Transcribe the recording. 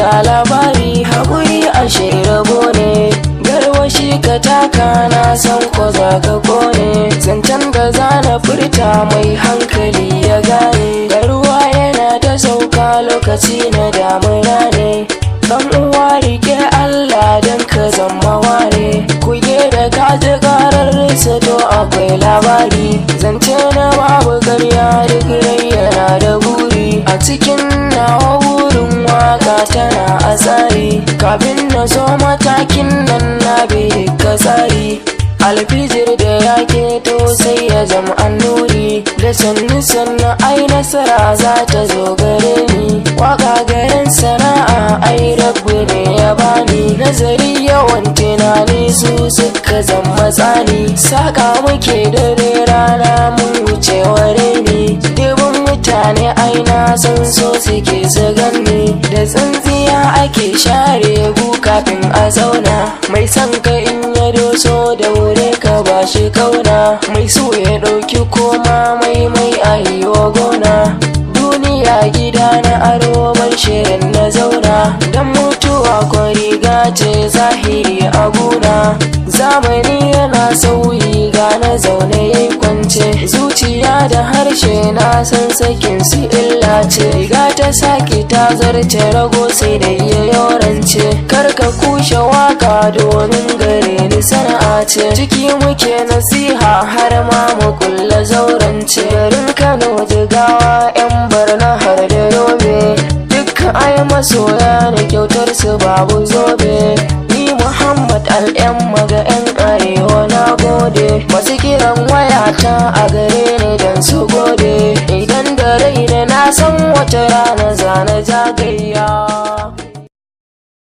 ga labari haƙuri ashe rabo ne, garwashi ka taka na san ko za ka kone, zancen da zana furta mai hankali ya gane, garuwa yana ta sauka lokaci na damuna ne, dan uwa rike Allah dan ka zama ware, kuge da ka ji ƙararsa to akwai labari, zance na babu ƙarya duk rai yana da buri, a cikin nawa wurin waka tana a tsari, kafin na zo matakin nan na bi duka tsari, alfijir da ya keto sai ya zama annuri, da sannu sannu ai nasara za ta zo gare ni, waka garin sana'a ai rabbi ne ya bani, nazari yawan tunani su suka zama tsani, saka muke dare rana mun wuce ware ni, dubin mutane ai na san so suke su ganni, da tsintsiya ake share gu kafin a zauna, mai son ka in ya doso da wuri ka ba shi kauna, mai so ya ɗauki koma mai a yiwa gona, duniya gida na aro ban shirin na zauna, dan mutuwa ko riga ce zahiri a gona, zamani yana sauyi ga na zaune ya kwance, zuciya da harshe na san sakin su illa ce, riga ta sake ta zarce rago sai da iya yorance, karka kushe waka domin gare ni sana'a ce, ciki muke nasiha har ma mu kulla zaurance, garin Kano Jigawa yan Barna har da Yobe, dukkan ai masoya na kyautar su babu zobe, ni Muhammad Al-M ga yan arewa na gode, masu kiran wayata a gare ni dan su gode, idan da rai na san wata rana zana zagaya.